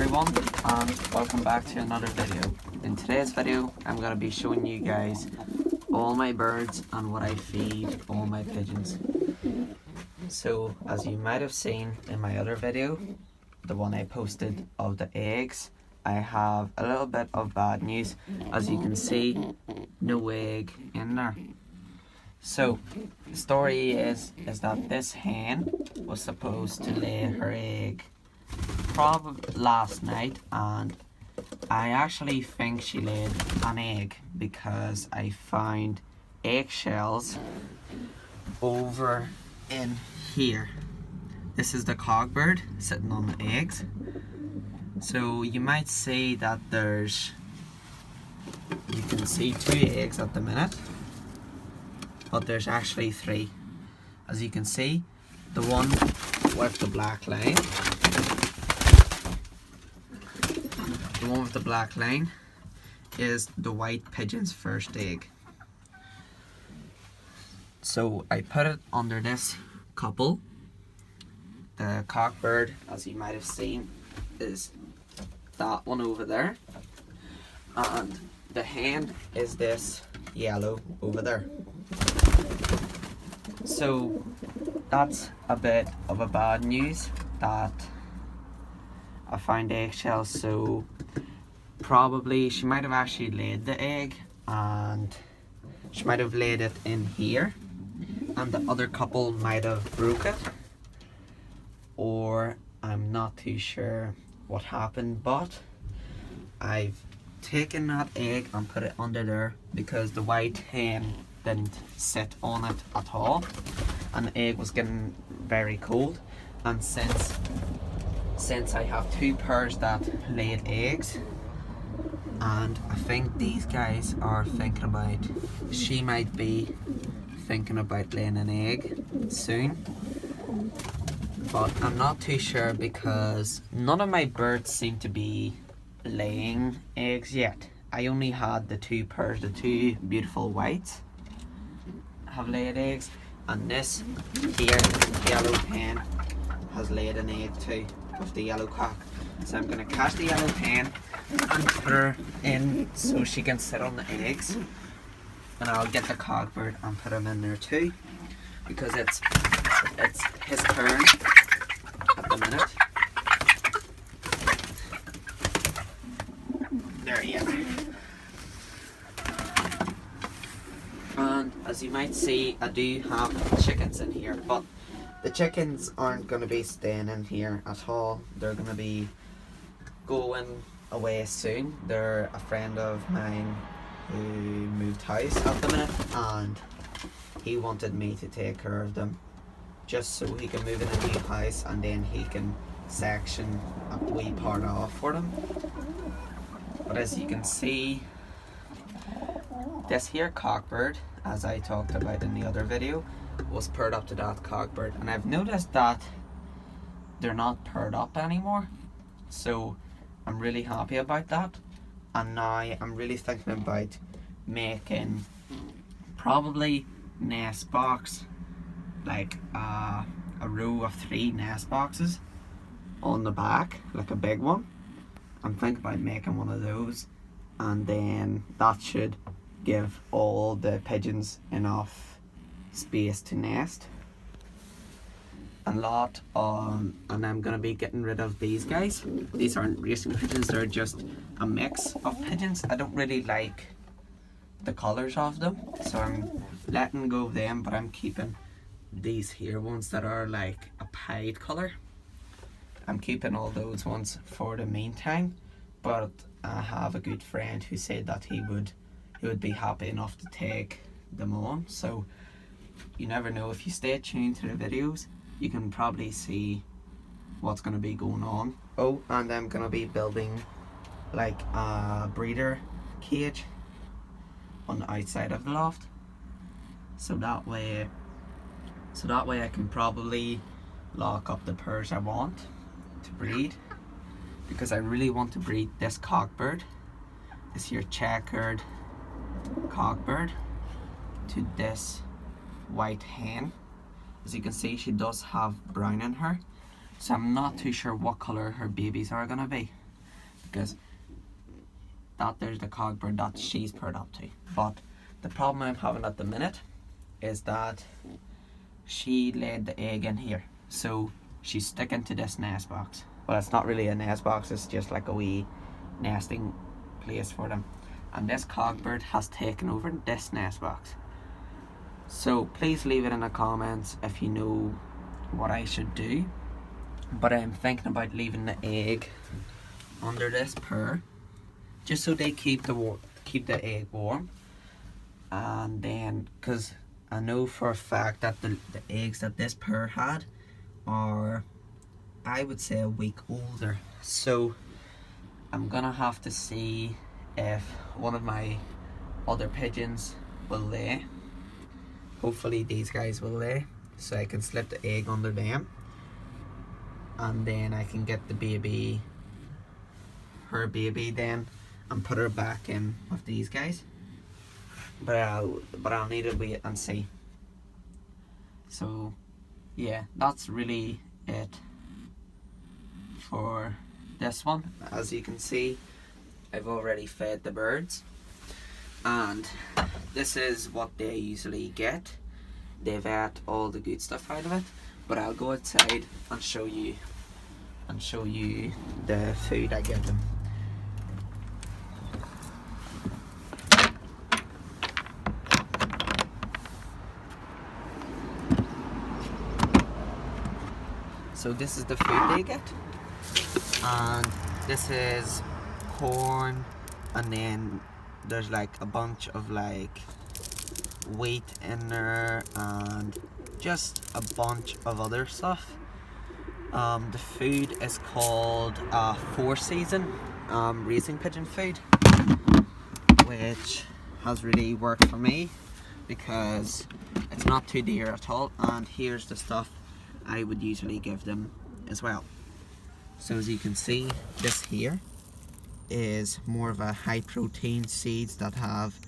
everyone, and welcome back to another video. In today's video I'm going to be showing you guys all my birds and what I feed all my pigeons. So as you might have seen in my other video, the one I posted of the eggs, I have a little bit of bad news. As you can see, no egg in there. So the story is that this hen was supposed to lay her egg probably last night, and I actually think she laid an egg because I found eggshells over in here. This is the cockbird sitting on the eggs. So you might say that you can see 2 eggs at the minute, but there's actually 3. As you can see, the one with the black line, is the white pigeon's first egg. So I put it under this couple. The cockbird, as you might have seen, is that one over there, and the hen is this yellow over there. So that's a bit of a bad news that I found eggshells. So probably she might have actually laid the egg, and she might have laid it in here, and the other couple might have broke it, or I'm not too sure what happened, but I've taken that egg and put it under there because the white hen didn't sit on it at all, and the egg was getting very cold. And since I have 2 pairs that laid eggs, and I think these guys are thinking about, she might be thinking about laying an egg soon, but I'm not too sure because none of my birds seem to be laying eggs yet. I only had the 2 pairs, the 2 beautiful whites have laid eggs, and this here yellow hen has laid an egg too with the yellow cock. So I'm going to catch the yellow hen and put her in so she can sit on the eggs, and I'll get the cockbird and put him in there too because it's his turn at the minute. There you are. And as you might see, I do have chickens in here, but the chickens aren't going to be staying in here at all. They're going to be going away soon. They're a friend of mine who moved house at the minute, and he wanted me to take care of them just so he can move in a new house, and then he can section a wee part off for them. But as you can see, this here cockbird, as I talked about in the other video, was paired up to that cockbird, and I've noticed that they're not paired up anymore, so I'm really happy about that. And now I'm really thinking about making probably nest box, like a row of 3 nest boxes on the back, like a big one. I'm thinking about making one of those, and then that should give all the pigeons enough space to nest. And I'm going to be getting rid of these guys. These aren't racing pigeons, they're just a mix of pigeons. I don't really like the colours of them, so I'm letting go of them, but I'm keeping these here ones that are like a pied colour. I'm keeping all those ones for the meantime, but I have a good friend who said that he would be happy enough to take them on. So you never know, if you stay tuned to the videos, you can probably see what's going to be going on. Oh, and I'm going to be building like a breeder cage on the outside of the loft, so that way I can probably lock up the pairs I want to breed, because I really want to breed this cockbird, this here checkered cockbird, to this white hen. As you can see, she does have brown in her, so I'm not too sure what colour her babies are going to be. because that there's the cogbird that she's paired up to. But the problem I'm having at the minute is that she laid the egg in here, so she's sticking to this nest box. Well, it's not really a nest box, it's just like a wee nesting place for them, and this cogbird has taken over this nest box. So please leave it in the comments if you know what I should do. But I'm thinking about leaving the egg under this purr, just so they keep the egg warm. And then, because I know for a fact that the eggs that this purr had are, I would say, a week older. So I'm gonna have to see if one of my other pigeons will lay. Hopefully these guys will lay, so I can slip the egg under them, and then I can get the baby, her baby then, and put her back in with these guys. But I'll need to wait and see. So yeah, that's really it for this one. As you can see, I've already fed the birds, and this is what they usually get. They've ate all the good stuff out of it, but I'll go outside and show you the food I give them. So this is the food they get, and this is corn, and then there's like a bunch of like wheat in there and just a bunch of other stuff. The food is called 4 season racing pigeon food, which has really worked for me because it's not too dear at all. And here's the stuff I would usually give them as well. So as you can see, this here is more of a high protein seeds that have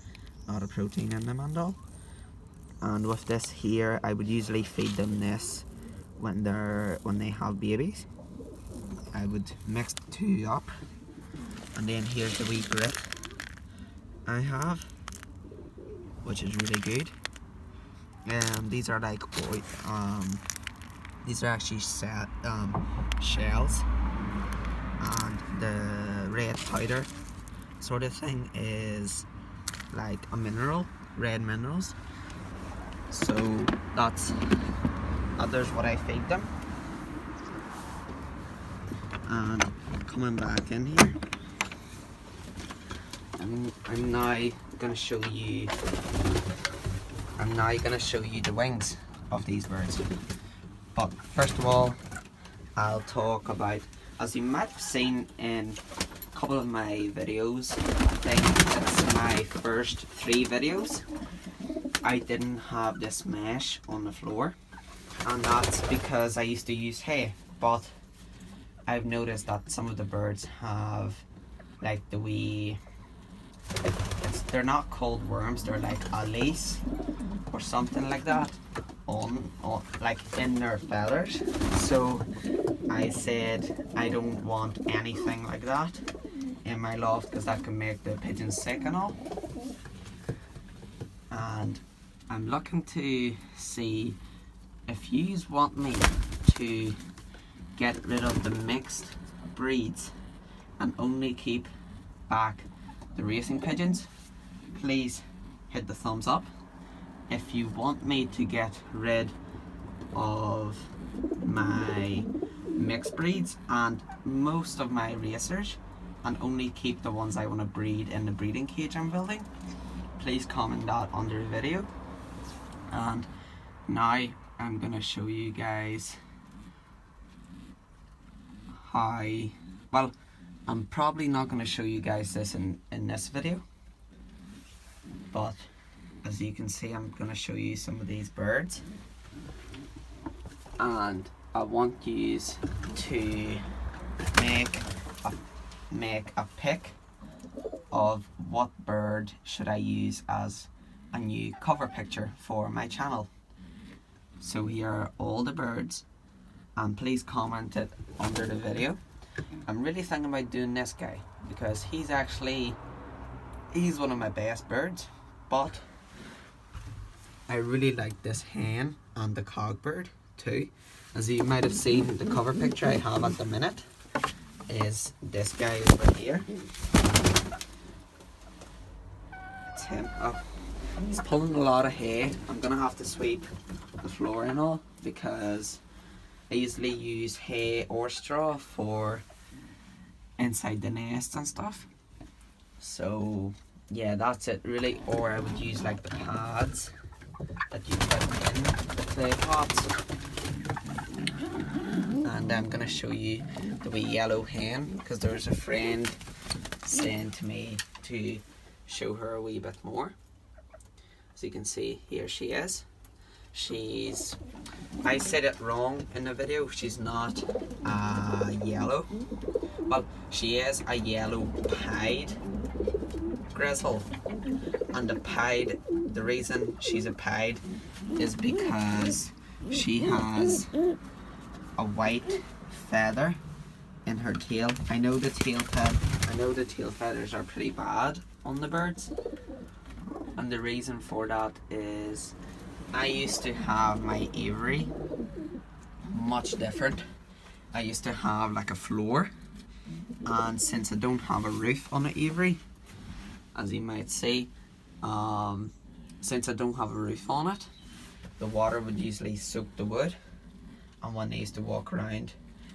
a lot of protein in them and all. And with this here, I would usually feed them this when they have babies. I would mix the two up, and then here's the wee grit I have, which is really good. These are like these are actually shells, and the red powder sort of thing is like a mineral, red minerals. So that's there's what I feed them. And coming back in here, I'm now gonna show you the wings of these birds. But first of all, I'll talk about, as you might have seen in a couple of my videos, I think it's my first 3 videos, I didn't have this mesh on the floor, and that's because I used to use hay. But I've noticed that some of the birds have like the wee, they're not called worms, they're like a lace or something like that on like in their feathers. So I said I don't want anything like that in my loft because that can make the pigeons sick and all. And I'm looking to see if you want me to get rid of the mixed breeds and only keep back the racing pigeons. Please hit the thumbs up. If you want me to get rid of my mixed breeds and most of my racers and only keep the ones I want to breed in the breeding cage I'm building, please comment that under the video. And now I'm gonna show you guys how, well, I'm probably not gonna show you guys this in this video, but as you can see, I'm gonna show you some of these birds, and I want you to make a pick of what bird should I use as a new cover picture for my channel. So here are all the birds, and please comment it under the video. I'm really thinking about doing this guy because he's one of my best birds, but I really like this hen and the cogbird too. As you might have seen, the cover picture I have at the minute is this guy over here. It's him. Oh, he's pulling a lot of hay. I'm gonna have to sweep the floor and all because I usually use hay or straw for inside the nest and stuff. So yeah, that's it really. Or I would use like the pads that you put in the clay pots. And I'm gonna show you the wee yellow hen because there's a friend saying to me to show her a wee bit more. As you can see, here she is. I said it wrong in the video, she's not yellow. Well, she is a yellow pied grizzle. And the reason she's a pied is because she has a white feather in her tail. I know the tail feathers are pretty bad on the birds. And the reason for that is I used to have my aviary much different. I used to have like a floor, and since I don't have a roof on the aviary, as you might see, since I don't have a roof on it, the water would usually soak the wood, and when I used to walk around,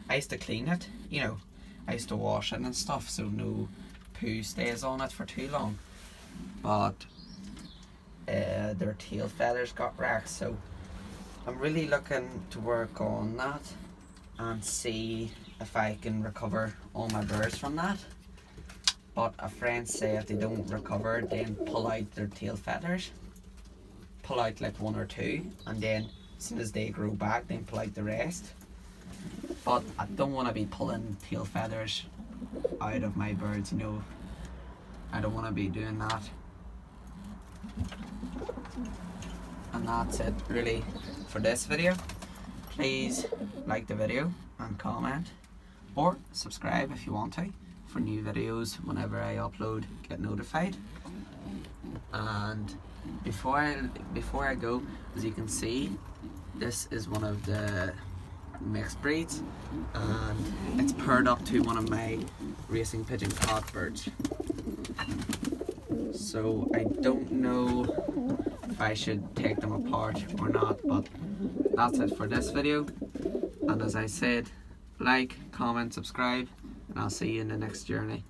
I used to clean it, you know, I used to wash it and stuff so no poo stays on it for too long. But their tail feathers got wrecked, so I'm really looking to work on that and see if I can recover all my birds from that. But a friend say if they don't recover, then pull out their tail feathers, pull out like one or two, and then as soon as they grow back, then pull out the rest. But I don't want to be pulling tail feathers out of my birds, you know. I don't want to be doing that. And that's it really for this video. Please like the video and comment, or subscribe if you want to for new videos whenever I upload, get notified. And before I go, as you can see, this is one of the mixed breeds, and it's paired up to one of my racing pigeon cockbirds. So I don't know if I should take them apart or not, but that's it for this video. And as I said, like, comment, subscribe, and I'll see you in the next journey.